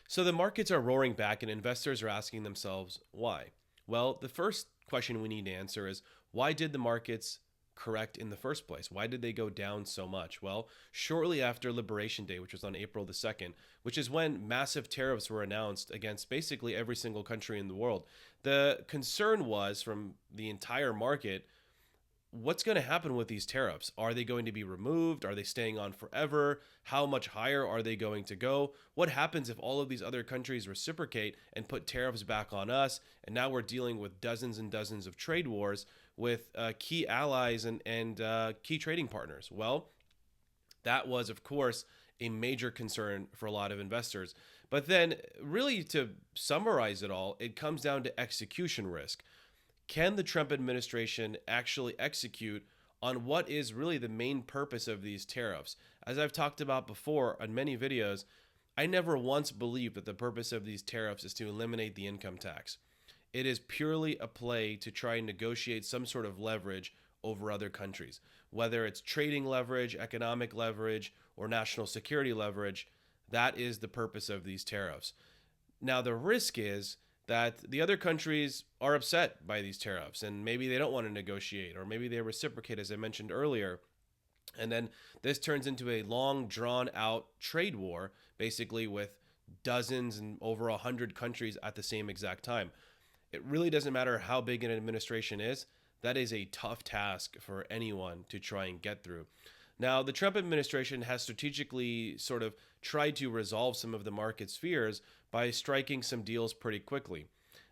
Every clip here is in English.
So the markets are roaring back and investors are asking themselves why. Well, the first question we need to answer is why did the markets correct in the first place? Why did they go down so much? Well, shortly after Liberation Day, which was on April the 2nd, which is when massive tariffs were announced against basically every single country in the world, the concern was from the entire market, what's going to happen with these tariffs? Are they going to be removed? Are they staying on forever? How much higher are they going to go? What happens if all of these other countries reciprocate and put tariffs back on us? And now we're dealing with dozens and dozens of trade wars with key allies and key trading partners. Well, that was, of course, a major concern for a lot of investors. But then, really, to summarize it all, it comes down to execution risk. Can the Trump administration actually execute on what is really the main purpose of these tariffs? As I've talked about before on many videos, I never once believed that the purpose of these tariffs is to eliminate the income tax. It is purely a play to try and negotiate some sort of leverage over other countries, whether it's trading leverage, economic leverage, or national security leverage. That is the purpose of these tariffs. Now, the risk is that the other countries are upset by these tariffs and maybe they don't want to negotiate or maybe they reciprocate, as I mentioned earlier. And then this turns into a long, drawn out trade war, basically with dozens and over 100 countries at the same exact time. It really doesn't matter how big an administration is. That is a tough task for anyone to try and get through. Now, the Trump administration has strategically sort of tried to resolve some of the market's fears by striking some deals pretty quickly.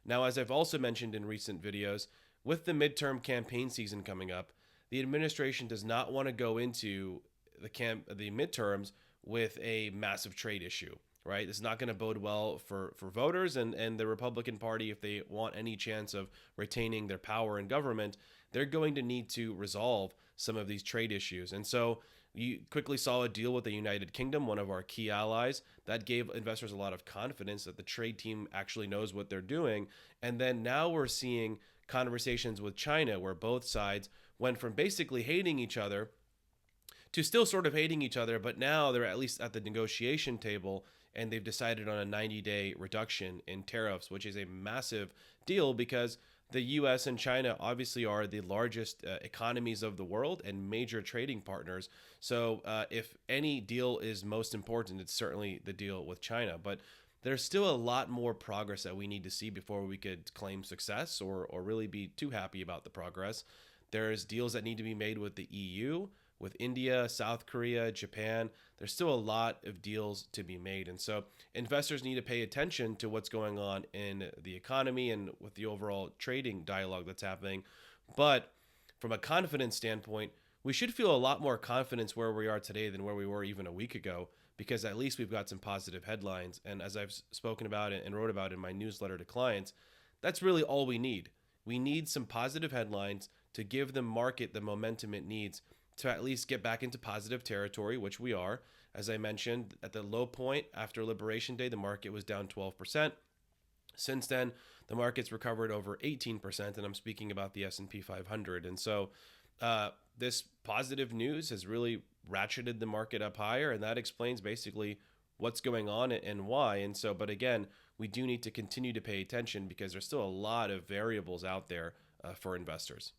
Now, as I've also mentioned in recent videos, with the midterm campaign season coming up, the administration does not want to go into the midterms with a massive trade issue, right? It's not going to bode well for voters and the Republican Party. If they want any chance of retaining their power in government, they're going to need to resolve some of these trade issues. And so you quickly saw a deal with the United Kingdom, one of our key allies, that gave investors a lot of confidence that the trade team actually knows what they're doing. And then now we're seeing conversations with China where both sides went from basically hating each other to still sort of hating each other, but now they're at least at the negotiation table and they've decided on a 90-day reduction in tariffs, which is a massive deal because the US and China obviously are the largest economies of the world and major trading partners. So if any deal is most important, it's certainly the deal with China. But there's still a lot more progress that we need to see before we could claim success or really be too happy about the progress. There's deals that need to be made with the EU, with India, South Korea, Japan. There's still a lot of deals to be made. And so investors need to pay attention to what's going on in the economy and with the overall trading dialogue that's happening. But from a confidence standpoint, we should feel a lot more confidence where we are today than where we were even a week ago, because at least we've got some positive headlines. And as I've spoken about it and wrote about in my newsletter to clients, that's really all we need. We need some positive headlines to give the market the momentum it needs to at least get back into positive territory, which we are. As I mentioned, at the low point after Liberation Day, the market was down 12%. Since then, the market's recovered over 18%, and I'm speaking about the S&P 500. And so this positive news has really ratcheted the market up higher, and that explains basically what's going on and why. And so, but again, we do need to continue to pay attention because there's still a lot of variables out there for investors.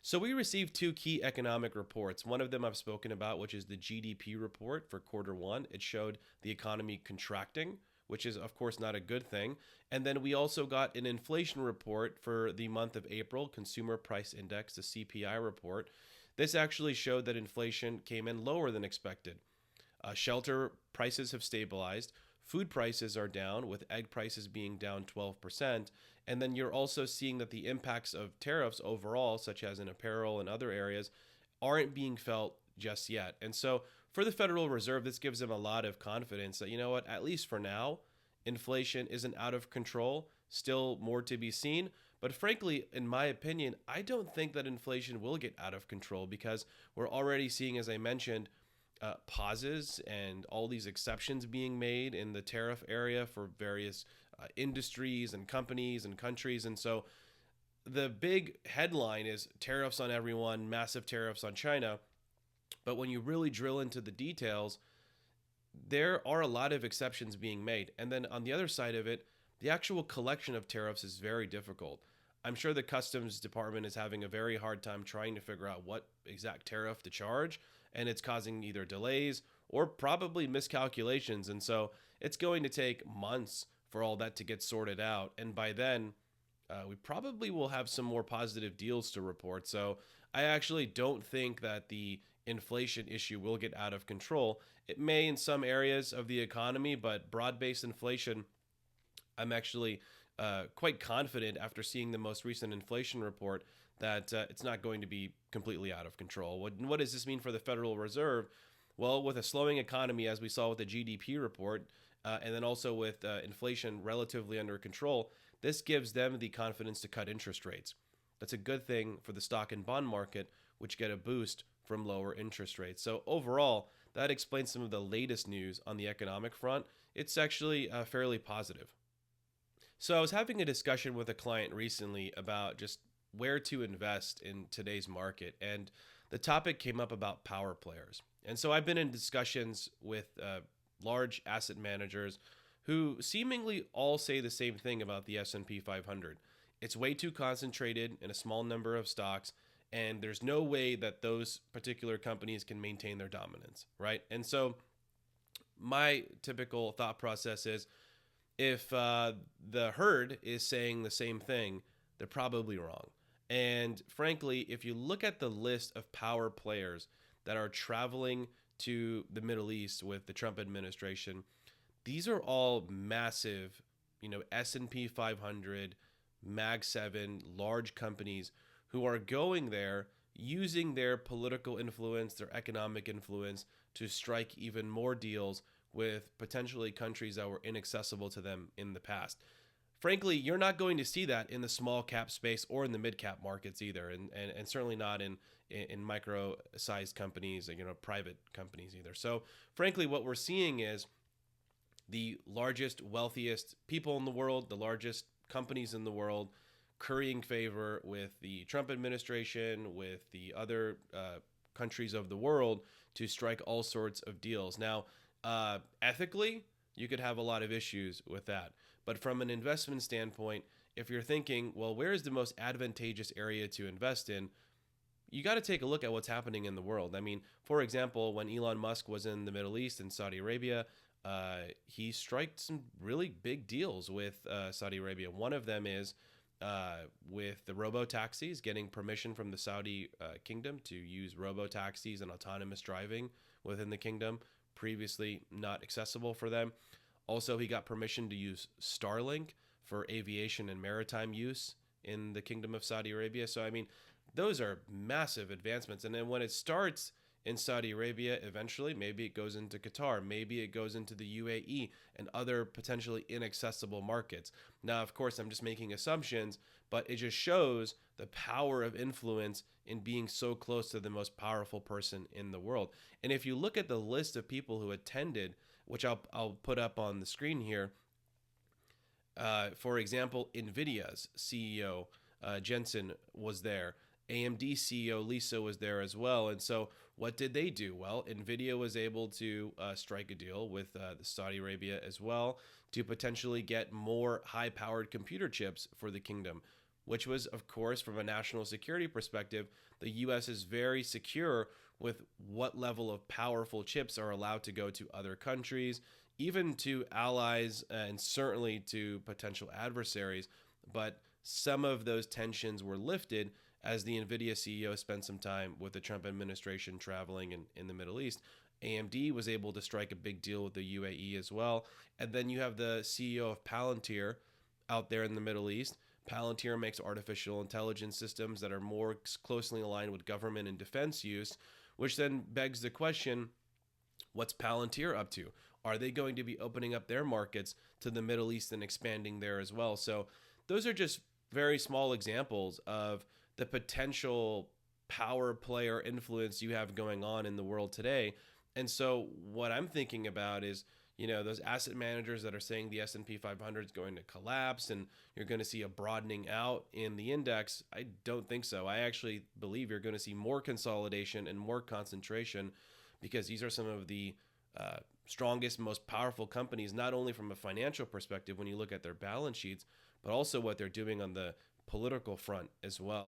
So we received two key economic reports. One of them I've spoken about, which is the GDP report for quarter one. It showed the economy contracting, which is, of course, not a good thing. And then we also got an inflation report for the month of April, Consumer Price Index, the CPI report. This actually showed that inflation came in lower than expected. Shelter prices have stabilized. Food prices are down, with egg prices being down 12%. And then you're also seeing that the impacts of tariffs overall, such as in apparel and other areas, aren't being felt just yet. And so for the Federal Reserve, this gives them a lot of confidence that, you know what, at least for now, inflation isn't out of control, still more to be seen. But frankly, in my opinion, I don't think that inflation will get out of control because we're already seeing, as I mentioned, pauses and all these exceptions being made in the tariff area for various industries and companies and countries. And so the big headline is tariffs on everyone, massive tariffs on China. But when you really drill into the details, there are a lot of exceptions being made. And then on the other side of it, the actual collection of tariffs is very difficult. I'm sure the Customs Department is having a very hard time trying to figure out what exact tariff to charge, and it's causing either delays or probably miscalculations. And so it's going to take months for all that to get sorted out. And by then, we probably will have some more positive deals to report. So I actually don't think that the inflation issue will get out of control. It may in some areas of the economy, but broad based inflation, I'm actually quite confident after seeing the most recent inflation report that it's not going to be completely out of control. What does this mean for the Federal Reserve? Well, with a slowing economy, as we saw with the GDP report, and then also with inflation relatively under control, this gives them the confidence to cut interest rates. That's a good thing for the stock and bond market, which get a boost from lower interest rates. So overall, that explains some of the latest news on the economic front. It's actually fairly positive. So I was having a discussion with a client recently about just where to invest in today's market, and the topic came up about power players. And so I've been in discussions with large asset managers who seemingly all say the same thing about the S&P 500. It's way too concentrated in a small number of stocks, and there's no way that those particular companies can maintain their dominance, right? And so my typical thought process is if the herd is saying the same thing, they're probably wrong. And frankly, if you look at the list of power players that are traveling to the Middle East with the Trump administration, these are all massive, S&P 500, Mag 7, large companies who are going there using their political influence, their economic influence to strike even more deals with potentially countries that were inaccessible to them in the past. Frankly, you're not going to see that in the small cap space or in the mid cap markets either, and certainly not in micro sized companies, private companies either. So frankly, what we're seeing is the largest, wealthiest people in the world, the largest companies in the world, currying favor with the Trump administration, with the other countries of the world to strike all sorts of deals. Now, ethically, you could have a lot of issues with that. But from an investment standpoint, if you're thinking, well, where is the most advantageous area to invest in? You got to take a look at what's happening in the world. I mean, for example, when Elon Musk was in the Middle East and Saudi Arabia, he struck some really big deals with Saudi Arabia. One of them is with the robo-taxis, getting permission from the Saudi kingdom to use robo-taxis and autonomous driving within the kingdom, previously not accessible for them. Also, he got permission to use Starlink for aviation and maritime use in the Kingdom of Saudi Arabia. So, I mean, those are massive advancements. And then when it starts in Saudi Arabia, eventually, maybe it goes into Qatar, maybe it goes into the UAE and other potentially inaccessible markets. Now, of course, I'm just making assumptions, but it just shows the power of influence in being so close to the most powerful person in the world. And if you look at the list of people who attended, which I'll put up on the screen here, for example, NVIDIA's CEO, Jensen, was there. AMD CEO Lisa was there as well. And so what did they do? Well, NVIDIA was able to strike a deal with Saudi Arabia as well to potentially get more high-powered computer chips for the kingdom, which was, of course, from a national security perspective, the U.S. is very secure with what level of powerful chips are allowed to go to other countries, even to allies, and certainly to potential adversaries. But some of those tensions were lifted as the NVIDIA CEO spent some time with the Trump administration traveling in the Middle East. AMD was able to strike a big deal with the UAE as well. And then you have the CEO of Palantir out there in the Middle East. Palantir makes artificial intelligence systems that are more closely aligned with government and defense use, which then begs the question, what's Palantir up to? Are they going to be opening up their markets to the Middle East and expanding there as well? So those are just very small examples of the potential power player influence you have going on in the world today. And so what I'm thinking about is, those asset managers that are saying the S&P 500 is going to collapse and you're going to see a broadening out in the index, I don't think so. I actually believe you're going to see more consolidation and more concentration, because these are some of the strongest, most powerful companies, not only from a financial perspective when you look at their balance sheets, but also what they're doing on the political front as well.